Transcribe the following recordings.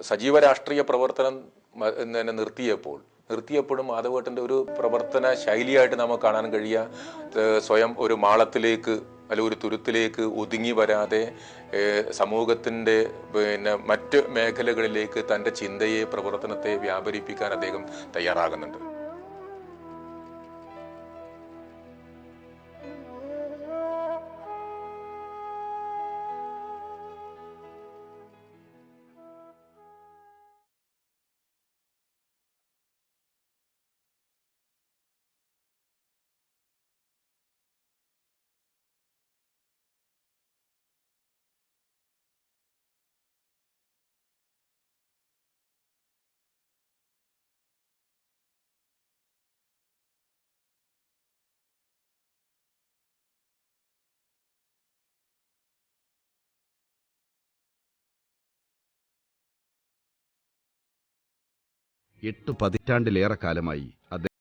സജീവ രാഷ്ട്രീയ പ്രവർത്തനം നിർത്തിയപ്പോഴും മാധവേട്ടൻ്റെ ഒരു പ്രവർത്തന ശൈലിയായിട്ട് നമുക്ക് കാണാൻ കഴിയുക സ്വയം ഒരു മാളത്തിലേക്ക് അല്ലെങ്കിൽ ഒരു തുരുത്തിലേക്ക് ഒതുങ്ങി വരാതെ സമൂഹത്തിൻ്റെ മറ്റ് മേഖലകളിലേക്ക് തൻ്റെ ചിന്തയെ പ്രവർത്തനത്തെ വ്യാപരിപ്പിക്കാൻ അദ്ദേഹം തയ്യാറാകുന്നുണ്ട്. എട്ട് പതിറ്റാണ്ടിലേറെ കാലമായി അദ്ദേഹം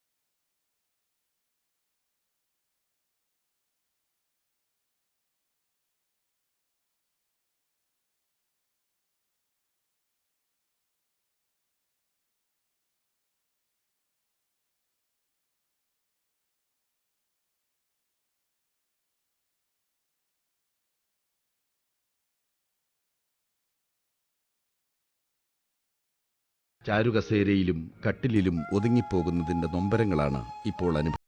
ചാരുകസേരയിലും കട്ടിലിലും ഒതുങ്ങിപ്പോകുന്നതിന്റെ നൊമ്പരങ്ങളാണ് ഇപ്പോൾ അനുഭവം.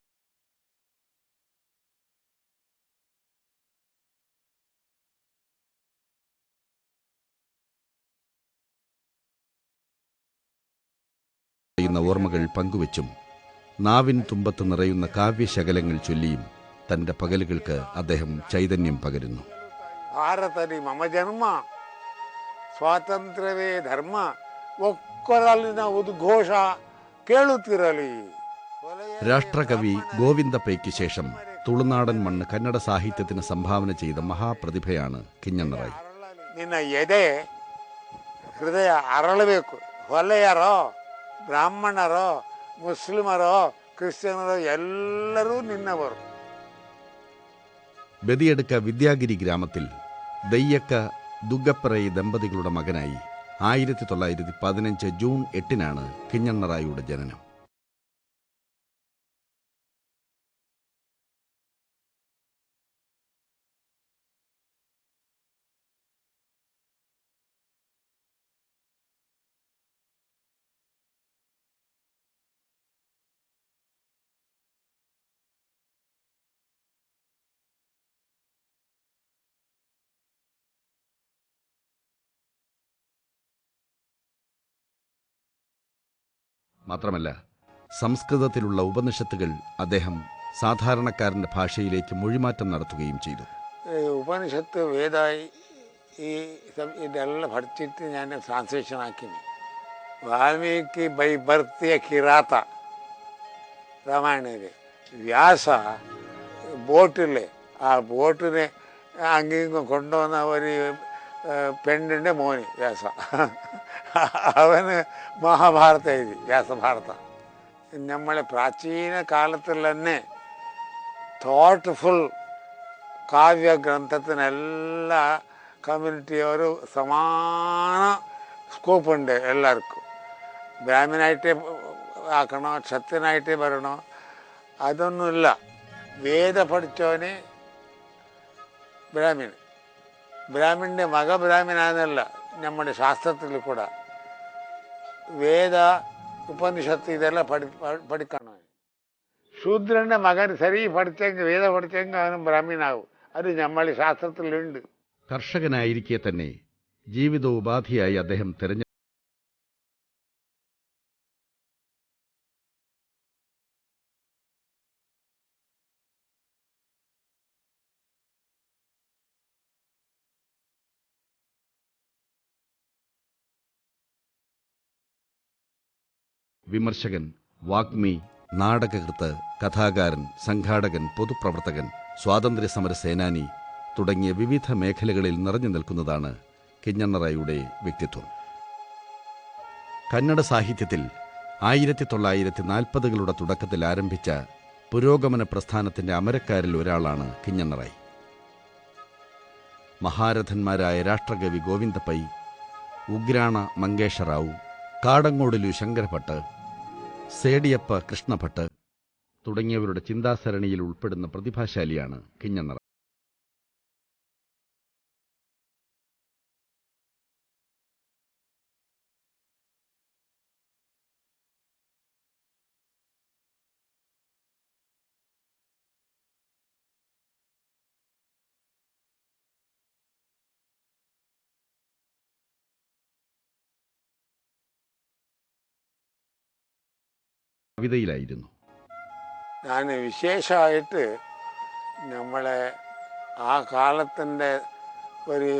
ഓർമ്മകൾ പങ്കുവച്ചും നാവിൻ തുമ്പത്ത് നിറയുന്ന കാവ്യശകലങ്ങൾ ചൊല്ലിയും തന്റെ പകലുകൾക്ക് അദ്ദേഹം ചൈതന്യം പകരുന്നു. ഭാരതരി മമ ജന്മ സ്വാതന്ത്ര്ಯವೇ ധർമ്മ ഒക്കൊരലിന ഉദ്ഘോഷ കേളുത്തിരലി. രാഷ്ട്രകവി ഗോവിന്ദപ്പയ്ക്ക് ശേഷം തുളുനാടൻ മണ്ണ് കന്നഡ സാഹിത്യത്തിന് സംഭാവന ചെയ്ത മഹാപ്രതിഭയാണ് കിഞ്ഞണ്ണറായി. ನಿನ್ನ ಎದೆ ಹೃದಯ ಅರಳಬೇಕು. ಹೊಲೆಯರೋ ಬ್ರಾಹ್ಮಣರೋ ಮುಸ್ಲಿಮರೋ ಕ್ರಿಶ್ಚಿಯನರೋ ಎಲ್ಲರೂ ನಿನ್ನವರು. ബദിയടുക്ക വിദ്യാഗിരി ഗ്രാമത്തിൽ ദയ്യക്ക ദുഗ്ഗപ്പറൈ ദമ്പതികളുടെ മകനായി 1915 ജൂൺ 8-നാണ് കിഞ്ഞണ്ണറായിയുടെ ജനനം. മാത്രമല്ല, സംസ്കൃതത്തിലുള്ള ഉപനിഷത്തുകൾ അദ്ദേഹം സാധാരണക്കാരന്റെ ഭാഷയിലേക്ക് മൊഴിമാറ്റം നടത്തുകയും ചെയ്തു. ഉപനിഷത്ത് വേദ ഇതെല്ലാം പഠിച്ചിട്ട് ഞാൻ ട്രാൻസ്ലേഷൻ ആക്കി. വാൽമീകി ബൈ ബർത്ത് കിറാത്ത രാമായണ വ്യാസ ബോട്ടില്ലേ, ആ ബോട്ടിനെ അങ്ങിങ്ങും കൊണ്ടുവന്ന ഒരു പെണ്ണിൻ്റെ മോന് വ്യാസ, അവന് മഹാഭാരത എഴുതി, വ്യാസഭാരത. നമ്മളെ പ്രാചീന കാലത്തിൽ തന്നെ തോട്ട്ഫുൾ കാവ്യഗ്രന്ഥത്തിനെല്ലാ കമ്മ്യൂണിറ്റിയോരു സമാന സ്കോപ്പുണ്ട് എല്ലാവർക്കും. ബ്രാഹ്മണായിട്ടേ ആക്കണോ ക്ഷത്രിയനായിട്ടേ വരണോ അതൊന്നുമില്ല. വേദ പഠിച്ചവന് ബ്രാഹ്മൺ, ബ്രാഹ്മണൻ്റെ മക ബ്രാഹ്മണാന്നല്ല നമ്മുടെ ശാസ്ത്രത്തിൽ കൂടെ. വേദ ഉപനിഷത്ത് ഇതെല്ലാം പഠിക്കണം. ശൂദ്രൻ്റെ മകൻ ശരി പഠിച്ചെങ്കിൽ വേദ പഠിച്ചെങ്കിൽ അവനും ബ്രാഹ്മണനാകും. അത് നമ്മൾ ശാസ്ത്രത്തിലുണ്ട്. കർഷകനായിരിക്കെ തന്നെ ജീവിതോപാധിയായി അദ്ദേഹം വിമർശകൻ, വാഗ്മി, നാടകകൃത്ത്, കഥാകാരൻ, സംഘാടകൻ, പൊതുപ്രവർത്തകൻ, സ്വാതന്ത്ര്യസമര സേനാനി തുടങ്ങിയ വിവിധ മേഖലകളിൽ നിറഞ്ഞു നിൽക്കുന്നതാണ് കിഞ്ഞണ്ണറായിയുടെ വ്യക്തിത്വം. കന്നഡ സാഹിത്യത്തിൽ 1940കളുടെ തുടക്കത്തിൽ ആരംഭിച്ച പുരോഗമന പ്രസ്ഥാനത്തിന്റെ അമരക്കാരിൽ ഒരാളാണ് കിഞ്ഞണ്ണറായി. മഹാരഥന്മാരായ രാഷ്ട്രകവി ഗോവിന്ദപ്പൈ, ഉഗ്രാണ മങ്കേഷറാവു, കാടങ്ങോടിലു ശങ്കരഭട്ട്, സേഡിയപ്പ കൃഷ്ണഭട്ട് തുടങ്ങിയവരുടെ ചിന്താസരണിയിൽ ഉൾപ്പെടുന്ന പ്രതിഭാശാലിയാണ് കിഞ്ഞണ്ണറ. കവിതയിലായിരുന്നു. ഞാൻ വിശേഷമായിട്ട് നമ്മളെ ആ കാലത്തിൻ്റെ ഒരു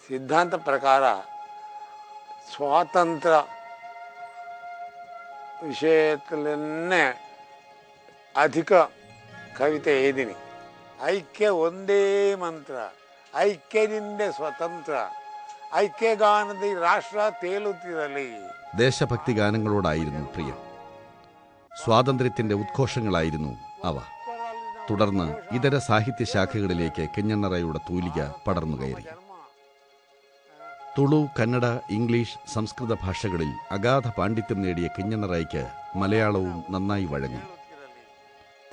സിദ്ധാന്ത പ്രകാര സ്വാതന്ത്ര്യ വിഷയത്തിൽ തന്നെ അധിക ಕವಿತೆ ಏದಿನಿ. ಐಕ್ಯ ಒಂದೇ ಮಂತ್ರ, ಐಕ್ಯದಿಂದ ಸ್ವತಂತ್ರ, ഐക്യഗാനത്തിൽ രാഷ്ട്ര തേലുത്തിരലി. ദേശഭക്തി ഗാനങ്ങളോടായിരുന്നു പ്രിയം. സ്വാതന്ത്ര്യത്തിന്റെ ഉദ്ഘോഷങ്ങളായിരുന്നു അവ. തുടർന്ന് ഇതര സാഹിത്യ ശാഖകളിലേക്ക് കിഞ്ഞണ്ണറയുടെ തൂലിക പടർന്നുകയറി. തുളു, കന്നഡ, ഇംഗ്ലീഷ്, സംസ്കൃത ഭാഷകളിൽ അഗാധ പാണ്ഡിത്യം നേടിയ കിഞ്ഞണ്ണറയ്ക്ക് മലയാളവും നന്നായി വഴങ്ങി.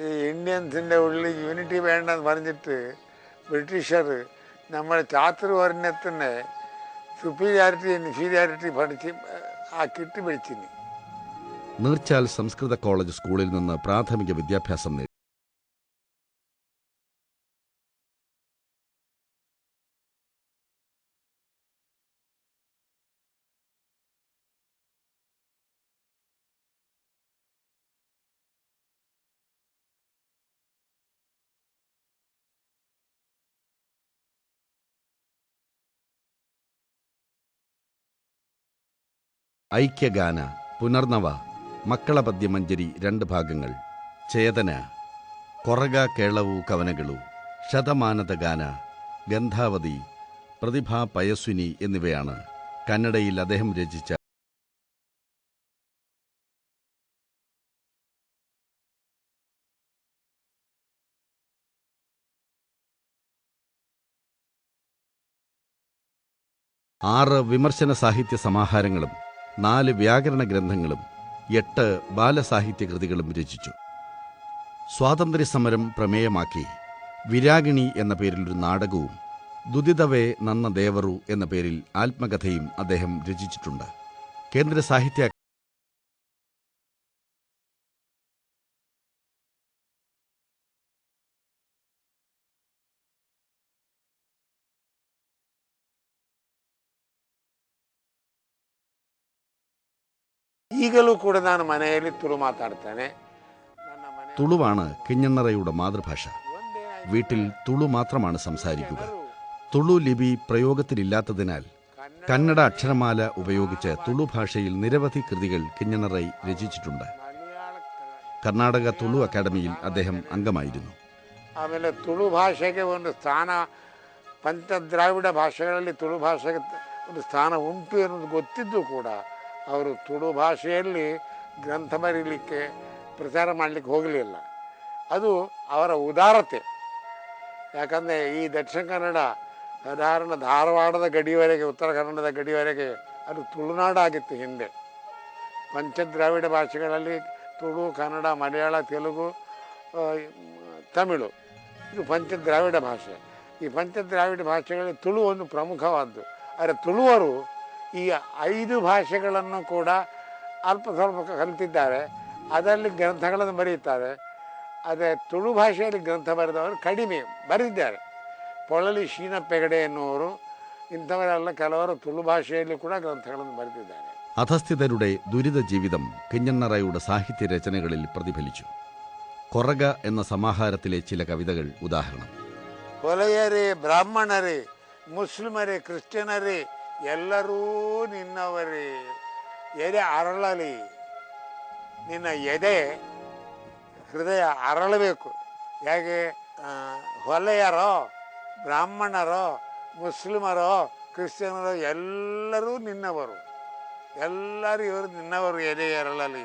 ഈ ഇന്ത്യൻസിൻ്റെ ഉള്ളിൽ യൂണിറ്റി വേണ്ടെന്ന് പറഞ്ഞിട്ട് ബ്രിട്ടീഷർ നമ്മുടെ ചാതുർവർണ്ണത്തിൻ്റെ സുപ്പീരിയാരിറ്റി ഇൻഫീരിയാരിറ്റി പഠിച്ച് ആ കിട്ടിപ്പിടിച്ചിന്. നീർച്ചാൽ സംസ്കൃത കോളേജ് സ്കൂളിൽ നിന്ന് പ്രാഥമിക വിദ്യാഭ്യാസം നേടി. ഐക്യഗാന, പുനർനവ, മക്കളപദ്യമഞ്ജരി 2 ഭാഗങ്ങൾ, ചേതന, കൊറഗ കേളവു കവനകളു, ശതമാനതഗാന, ഗന്ധാവതി, പ്രതിഭാ പയസ്വിനി എന്നിവയാണ് കന്നഡയിൽ അദ്ദേഹം രചിച്ച ആറ് വിമർശന സാഹിത്യ സമാഹാരങ്ങളും 4 വ്യാകരണ ഗ്രന്ഥങ്ങളും 8 ബാലസാഹിത്യ കൃതികളും രചിച്ചു. സ്വാതന്ത്ര്യസമരം പ്രമേയമാക്കി വിരാഗിണി എന്ന പേരിൽ ഒരു നാടകവും ദുദിതവേ നന്ന ദേവറു എന്ന പേരിൽ ആത്മകഥയും അദ്ദേഹം രചിച്ചിട്ടുണ്ട്. കേന്ദ്ര സാഹിത്യ ಈಗಲೂ ಕೂಡ ನಾನು ಮನೆಯಲ್ಲಿ ತುಳು ಮಾತಾಡ್ತೇನೆ. തുളുവാണ് കിഞ്ഞണ്ണറയുടെ മാതൃഭാഷ. വീട്ടിൽ തുളു മാത്രമാണ് സംസാരിക്കുക. തുളു ലിപി പ്രയോഗത്തിലില്ലാത്തതിനാൽ കന്നഡ അക്ഷരമാല ഉപയോഗിച്ച് തുളു ഭാഷയിൽ നിരവധി കൃതികൾ കിഞ്ഞണ്ണറൈ രചിച്ചിട്ടുണ്ട്. കർണാടക തുളു അക്കാദമിയിൽ അദ്ദേഹം അംഗമായിരുന്നു. ಆಮೇಲೆ ತುಳು ಭಾಷೆಗೆ ಒಂದು ಸ್ಥಾನ, ಪಂಚದ್ರಾವಿಡ ಭಾಷೆಗಳಲ್ಲಿ ತುಳು ಭಾಷೆಗೆ ಒಂದು ಸ್ಥಾನ ಉಂಟು ಎನ್ನುವುದು ಗೊತ್ತಿದ್ದು ಕೂಡ ಅವರು ತುಳು ಭಾಷೆಯಲ್ಲಿ ಗ್ರಂಥ ಬರೀಲಿಕ್ಕೆ ಪ್ರಚಾರ ಮಾಡಲಿಕ್ಕೆ ಹೋಗಲಿಲ್ಲ. ಅದು ಅವರ ಉದಾರತೆ. ಯಾಕಂದರೆ ಈ ದಕ್ಷಿಣ ಕನ್ನಡ ಸಾಧಾರಣ ಧಾರವಾಡದ ಗಡಿವರೆಗೆ, ಉತ್ತರ ಕನ್ನಡದ ಗಡಿವರೆಗೆ ಅದು ತುಳುನಾಡಾಗಿತ್ತು ಹಿಂದೆ. ಪಂಚದ್ರಾವಿಡ ಭಾಷೆಗಳಲ್ಲಿ ತುಳು, ಕನ್ನಡ, ಮಲಯಾಳ, ತೆಲುಗು, ತಮಿಳು ಇದು ಪಂಚದ್ರಾವಿಡ ಭಾಷೆ. ಈ ಪಂಚದ್ರಾವಿಡ ಭಾಷೆಗಳಲ್ಲಿ ತುಳು ಒಂದು ಪ್ರಮುಖವಾದ್ದು. ಆದರೆ ತುಳುವರು ಈ 5 ಭಾಷೆಗಳನ್ನು ಕೂಡ ಅಲ್ಪ ಸ್ವಲ್ಪ ಕಲಿತಿದ್ದಾರೆ. ಅದರಲ್ಲಿ ಗ್ರಂಥಗಳನ್ನು ಬರೆಯುತ್ತಾರೆ. ಅದೇ ತುಳು ಭಾಷೆಯಲ್ಲಿ ಗ್ರಂಥ ಬರೆದವರು ಕಡಿಮೆ ಬರೆದಿದ್ದಾರೆ. ಪೊಳಲಿ ಶೀನಪ್ಪ ಹೆಗಡೆ ಎನ್ನುವರು, ಇಂಥವರೆಲ್ಲ ಕೆಲವರು ತುಳು ಭಾಷೆಯಲ್ಲಿ ಕೂಡ ಗ್ರಂಥಗಳನ್ನು ಬರೆದಿದ್ದಾರೆ. അധസ്ഥിതരുടെ ദുരിത ജീവിതം കിഞ്ഞണ്ണറയുടെ സാഹിത്യ രചനകളിൽ പ്രതിഫലിച്ചു. കൊറഗ എന്ന സമാഹാരത്തിലെ ചില കവിതകൾ ഉദാഹരണം. ಹೊಲೆಯರೇ, ಬ್ರಾಹ್ಮಣರೇ, ಮುಸ್ಲಿಮರೇ, ಕ್ರಿಶ್ಚಿಯನರೇ ಎಲ್ಲರೂ ನಿನ್ನವರೇ. ಎದೆ ಅರಳಲಿ, ನಿನ್ನ ಎದೆ ಹೃದಯ ಅರಳಬೇಕು. ಹೇಗೆ? ಹೊಲೆಯರೋ, ಬ್ರಾಹ್ಮಣರೋ, ಮುಸ್ಲಿಮರೋ, ಕ್ರಿಶ್ಚಿಯನರೋ ಎಲ್ಲರೂ ನಿನ್ನವರು. ಎಲ್ಲರೂ ಇವರು ನಿನ್ನವರು, ಎದೆ ಅರಳಲಿ.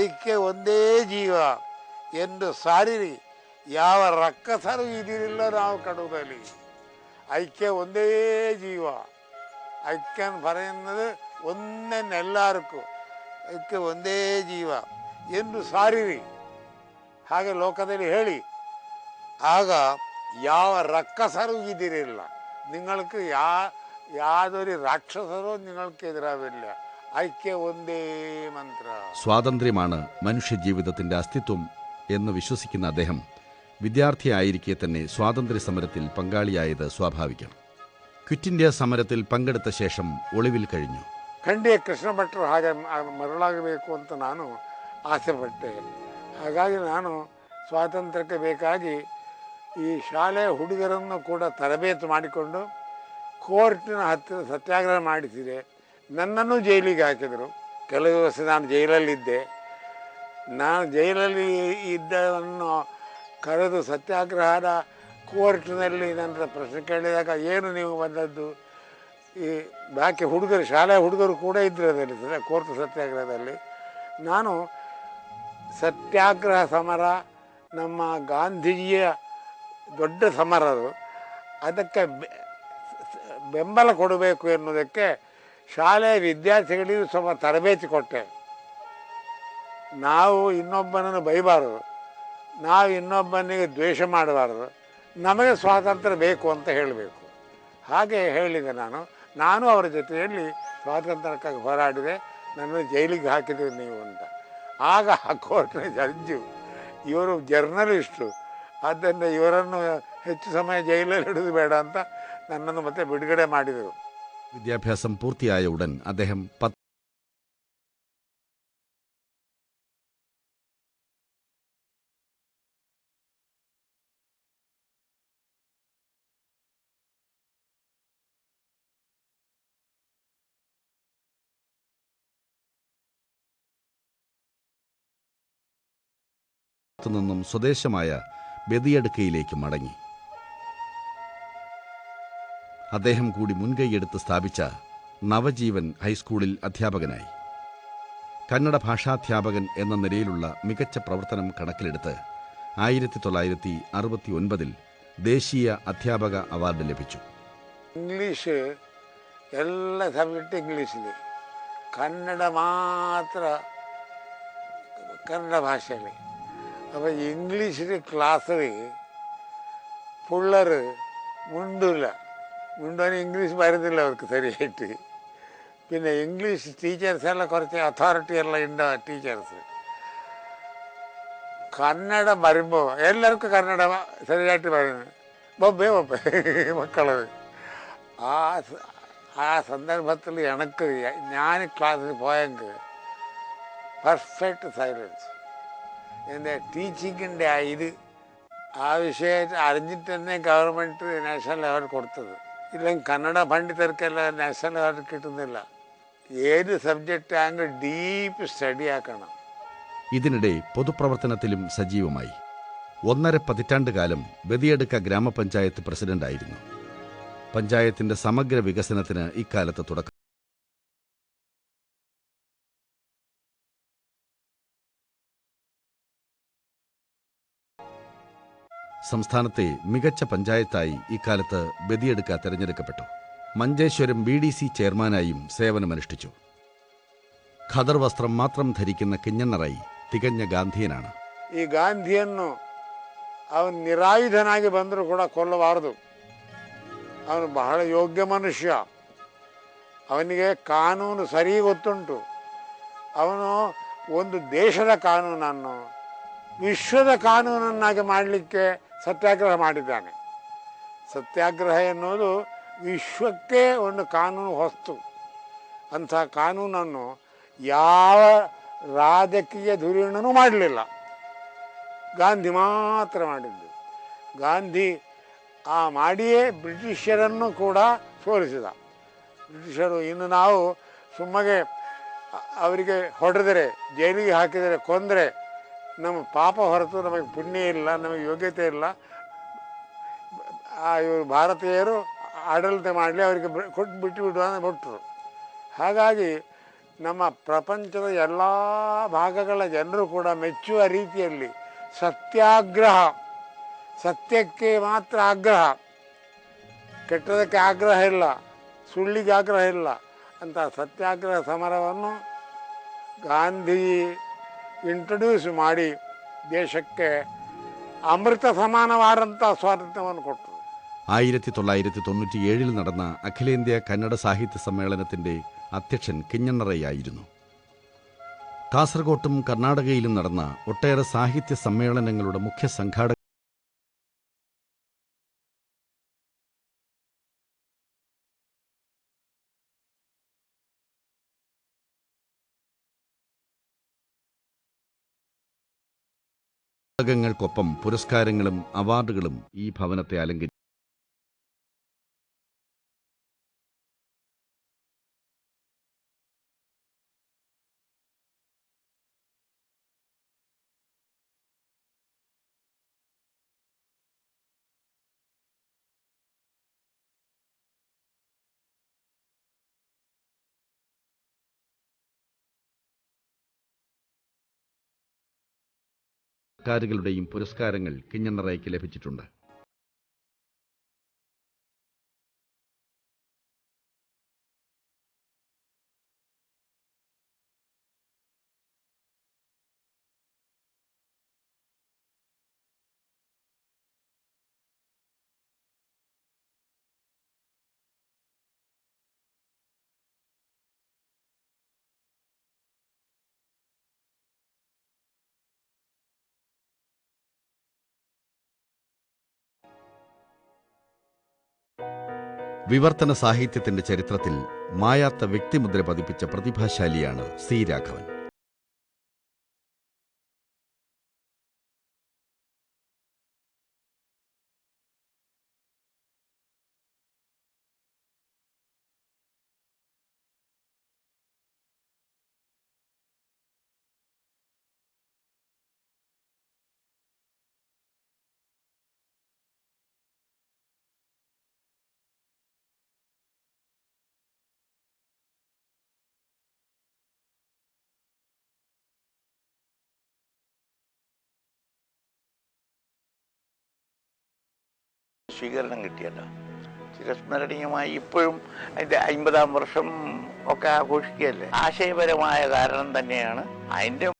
ಐಕ್ಯ ಒಂದೇ ಜೀವ ಎಂದು ಸಾರಿರಿ, ಯಾವ ರಕ್ಕಸರು ಇದಿರಿಲ್ಲ ನಾವು ಕಡುಗಲಿ. ಐಕ್ಯ ಒಂದೇ ಜೀವ, ഐക്യം പറയുന്നത് ഒന്നെന്നെ എല്ലാവർക്കും ഐಕ್ಯ ಒಂದೇ ಜೀವ ಎಂದು ಸಾರಿರಿ ಹಾಗೆ ಲೋಕದಲ್ಲಿ ಹೇಳಿ. ಆಗ ಯಾವ ರಕ್ಕಸರೂ ഇതിരില്ല. നിങ്ങൾക്ക് യാതൊരു രാക്ഷസരും നിങ്ങൾക്ക് എതിരാവില്ല. ഐക്യ ഒന്നേ മന്ത്ര. സ്വാതന്ത്ര്യമാണ് മനുഷ്യജീവിതത്തിന്റെ അസ്തിത്വം എന്ന് വിശ്വസിക്കുന്ന അദ്ദേഹം വിദ്യാർത്ഥിയായിരിക്കെ തന്നെ സ്വാതന്ത്ര്യ സമരത്തിൽ പങ്കാളിയായത് സ്വാഭാവികം. ക്വിറ്റ് ഇന്ത്യ സമരത്തിൽ പങ്കെടുത്ത ശേഷം ഒളിവിൽ കഴിഞ്ഞു. ಖಂಡಿತ ಕೃಷ್ಣ ಭಟ್ರು ಹಾಗೆ ಮರಳಾಗಬೇಕು ಅಂತ ನಾನು ಆಸೆಪಟ್ಟೆ. ಹಾಗಾಗಿ ನಾನು ಸ್ವಾತಂತ್ರ್ಯಕ್ಕೆ ಬೇಕಾಗಿ ಈ ಶಾಲೆಯ ಹುಡುಗರನ್ನು ಕೂಡ ತರಬೇತಿ ಮಾಡಿಕೊಂಡು ಕೋರ್ಟಿನ ಹತ್ತಿರ ಸತ್ಯಾಗ್ರಹ ಮಾಡಿಸಿದೆ. ನನ್ನನ್ನು ಜೈಲಿಗೆ ಹಾಕಿದರು. ಕೆಲವು ದಿವಸ ನಾನು ಜೈಲಲ್ಲಿದ್ದೆ. ನಾನು ಜೈಲಲ್ಲಿ ಇದ್ದವನ್ನು ಕರೆದು ಸತ್ಯಾಗ್ರಹದ ಕೋರ್ಟಿನಲ್ಲಿ ನನ್ನ ಪ್ರಶ್ನೆ ಕೇಳಿದಾಗ, ಏನು ನೀವು ಬಂದದ್ದು? ಈ ಬಾಕಿ ಹುಡುಗರು, ಶಾಲೆಯ ಹುಡುಗರು ಕೂಡ ಇದ್ದರು ಅದರಲ್ಲಿ ಕೋರ್ಟ್ ಸತ್ಯಾಗ್ರಹದಲ್ಲಿ. ನಾನು ಸತ್ಯಾಗ್ರಹ ಸಮರ ನಮ್ಮ ಗಾಂಧೀಜಿಯ ದೊಡ್ಡ ಸಮರ ಅದು, ಅದಕ್ಕೆ ಬೆಂಬಲ ಕೊಡಬೇಕು ಎನ್ನುವುದಕ್ಕೆ ಶಾಲೆಯ ವಿದ್ಯಾರ್ಥಿಗಳಿಗೆ ಸ್ವಲ್ಪ ತರಬೇತಿ ಕೊಟ್ಟೆ. ನಾವು ಇನ್ನೊಬ್ಬನನ್ನು ಬೈಬಾರದು, ನಾವು ಇನ್ನೊಬ್ಬನಿಗೆ ದ್ವೇಷ ಮಾಡಬಾರದು, ನಮಗೆ ಸ್ವಾತಂತ್ರ್ಯ ಬೇಕು ಅಂತ ಹೇಳಬೇಕು. ಹಾಗೆ ಹೇಳಿದೆ ನಾನು ಅವರ ಜೊತೆಯಲ್ಲಿ ಸ್ವಾತಂತ್ರ್ಯಕ್ಕಾಗಿ ಹೋರಾಡಿದೆ. ನನ್ನನ್ನು ಜೈಲಿಗೆ ಹಾಕಿದ್ರು ನೀವು ಅಂತ. ಆಗ ಆ ಕೋರ್ಟ್ನ ಜಡ್ಜು ಇವರು ಜರ್ನಲಿಸ್ಟು, ಆದ್ದರಿಂದ ಇವರನ್ನು ಹೆಚ್ಚು ಸಮಯ ಜೈಲಲ್ಲಿ ಇಡೋದು ಬೇಡ ಅಂತ ನನ್ನನ್ನು ಮತ್ತೆ ಬಿಡುಗಡೆ ಮಾಡಿದರು. വിദ്യാഭ്യാസം പൂർത്തിയായ ഉടൻ അദ്ദേഹം നിന്നും സ്വദേശമായ ബദിയടുക്കയിലേക്ക് മടങ്ങി. അദ്ദേഹം കൂടി മുൻകൈയെടുത്ത് സ്ഥാപിച്ച നവജീവൻ ഹൈസ്കൂളിൽ അധ്യാപകനായി. കന്നഡ ഭാഷാധ്യാപകൻ എന്ന നിലയിലുള്ള മികച്ച പ്രവർത്തനം കണക്കിലെടുത്ത് 1969 ദേശീയ അധ്യാപക അവാർഡ് ലഭിച്ചു. ഇംഗ്ലീഷ് എല്ലാ സബ്ജക്റ്റ് ഇംഗ്ലീഷിൽ, കന്നഡ മാത്ര കന്നഡ ഭാഷയിൽ. അപ്പോൾ ഇംഗ്ലീഷിൽ ക്ലാസ്സിൽ പിള്ളേർ മുണ്ടുവാൻ ഇംഗ്ലീഷ് വരുന്നില്ല അവർക്ക് ശരിയായിട്ട്. പിന്നെ ഇംഗ്ലീഷ് ടീച്ചേഴ്സെല്ലാം കുറച്ച് അതോറിറ്റിയെല്ലാം ഉണ്ട് ടീച്ചേഴ്സ്. കന്നഡ വരുമ്പോൾ എല്ലാവർക്കും കന്നഡ ശരിയായിട്ട് പറയുന്നത് ബൊബ്ബേ മക്കളത്. ആ സന്ദർഭത്തിൽ എനിക്ക് ഞാൻ ക്ലാസ്സിൽ പോയെങ്കിൽ പെർഫെക്റ്റ് സൈലൻസ്. എൻ്റെ ടീച്ചിങ്ങിൻ്റെ ആ വിഷയമായിട്ട് അറിഞ്ഞിട്ട് തന്നെ ഗവൺമെൻറ് നാഷണൽ അവാർഡ് കൊടുത്തത്. ഇല്ലെങ്കിൽ കന്നഡ പണ്ഡിതർക്കെല്ലാം നാഷണൽ അവാർഡ് കിട്ടുന്നില്ല. ഏത് സബ്ജക്റ്റ് ആണെങ്കിൽ ഡീപ്പ് സ്റ്റഡി ആക്കണം. ഇതിനിടെ പൊതുപ്രവർത്തനത്തിലും സജീവമായി. 1.5 പതിറ്റാണ്ട് കാലം ബദിയടുക്ക ഗ്രാമപഞ്ചായത്ത് പ്രസിഡന്റായിരുന്നു. പഞ്ചായത്തിന്റെ സമഗ്ര വികസനത്തിന് ഇക്കാലത്ത് തുടക്കം. സംസ്ഥാനത്തെ മികച്ച പഞ്ചായത്തായി ഇക്കാലത്ത് ബദിയടുക്ക തെരഞ്ഞെടുക്കപ്പെട്ടു. മഞ്ചേശ്വരം BDC ചെയർമാനായും സേവനമനുഷ്ഠിച്ചു. ഖദർ വസ്ത്രം മാത്രം ധരിക്കുന്ന കിഞ്ഞണ്ണറായി തികഞ്ഞ ഗാന്ധിയനാണ്. ഈ ഗാന്ധിಯನ್ನು ಅವನು ನಿರಾಯುಧನಾಗಿ ಬಂದರೂ ಕೂಡ ಕೊಲ್ಲಬಾರದು. ಅವನು ಬಹಳ ಯೋಗ್ಯ ಮನುಷ್ಯ. ಅವನಿಗೆ ಕಾನೂನು ಸರಿ ಗೊತ್ತುಂಟು. ಅವನು ಒಂದು ದೇಶದ ಕಾನೂನನ್ನು ವಿಶ್ವದ ಕಾನೂನನ್ನಾಗಿ ಮಾಡಲಿಕ್ಕೆ ಸತ್ಯಾಗ್ರಹ ಮಾಡಿದ್ದಾನೆ. ಸತ್ಯಾಗ್ರಹ ಎನ್ನುವುದು ವಿಶ್ವಕ್ಕೆ ಒಂದು ಕಾನೂನು ಹೊಸ್ತು. ಅಂಥ ಕಾನೂನನ್ನು ಯಾವ ರಾಜಕೀಯ ಧುರೀಣನೂ ಮಾಡಲಿಲ್ಲ, ಗಾಂಧಿ ಮಾತ್ರ ಮಾಡಿದ್ದು. ಗಾಂಧಿ ಮಾಡಿಯೇ ಬ್ರಿಟಿಷರನ್ನು ಕೂಡ ಸೋಲಿಸಿದ. ಬ್ರಿಟಿಷರು ಇನ್ನು ನಾವು ಸುಮ್ಮಗೆ ಅವರಿಗೆ ಹೊಡೆದರೆ, ಜೈಲಿಗೆ ಹಾಕಿದರೆ, ಕೊಂದರೆ ನಮ್ಮ ಪಾಪ ಹೊರತು ನಮಗೆ ಪುಣ್ಯ ಇಲ್ಲ, ನಮಗೆ ಯೋಗ್ಯತೆ ಇಲ್ಲ. ಇವರು ಭಾರತೀಯರು ಆಡಳಿತ ಮಾಡಲಿ, ಅವರಿಗೆ ಕೊಟ್ಟು ಬಿಟ್ಟುಬಿಡುವ ಬಿಟ್ಟರು. ಹಾಗಾಗಿ ನಮ್ಮ ಪ್ರಪಂಚದ ಎಲ್ಲ ಭಾಗಗಳ ಜನರು ಕೂಡ ಮೆಚ್ಚುವ ರೀತಿಯಲ್ಲಿ ಸತ್ಯಾಗ್ರಹ, ಸತ್ಯಕ್ಕೆ ಮಾತ್ರ ಆಗ್ರಹ, ಕೆಟ್ಟದಕ್ಕೆ ಆಗ್ರಹ ಇಲ್ಲ, ಸುಳ್ಳಿಗೆ ಆಗ್ರಹ ಇಲ್ಲ ಅಂತ ಸತ್ಯಾಗ್ರಹ ಸಮರವನ್ನು ಗಾಂಧಿ ಇಂಟ್ರೊಡ್ಯೂಸ್ ಮಾಡಿ ದೇಶಕ್ಕೆ അമൃത സമാനമാരന്ത സ്വാതന്ത്ര്യമാണ് കൊടുത്തത്. 1997 നടന്ന അഖിലേന്ത്യാ കന്നഡ സാഹിത്യ സമ്മേളനത്തിന്റെ അധ്യക്ഷൻ കിഞ്ഞണ്ണറയായിരുന്നു. കാസർകോട്ടും കർണാടകയിലും നടന്ന ഒട്ടേറെ സാഹിത്യ സമ്മേളനങ്ങളുടെ മുഖ്യ സംഘാടക ങ്ങൾക്കൊപ്പം പുരസ്കാരങ്ങളും അവാർഡുകളും ഈ ഭവനത്തെ അലങ്കരിച്ചു. കളുടെയും പുരസ്കാരങ്ങൾ കിഞ്ഞണ്ണറയ്ക്ക് ലഭിച്ചിട്ടുണ്ട്. വിവർത്തന സാഹിത്യത്തിന്റെ ചരിത്രത്തിൽ മായാത്ത വ്യക്തിമുദ്ര പതിപ്പിച്ച പ്രതിഭാശാലിയാണ് സി രാഘവൻ. സ്വീകരണം കിട്ടിയല്ലോ. ചിരസ്മരണീയമായി ഇപ്പോഴും അതിൻ്റെ 50-ാം വർഷം ഒക്കെ ആഘോഷിക്കുകയല്ലേ. ആശയപരമായ കാരണം തന്നെയാണ്. അതിൻ്റെ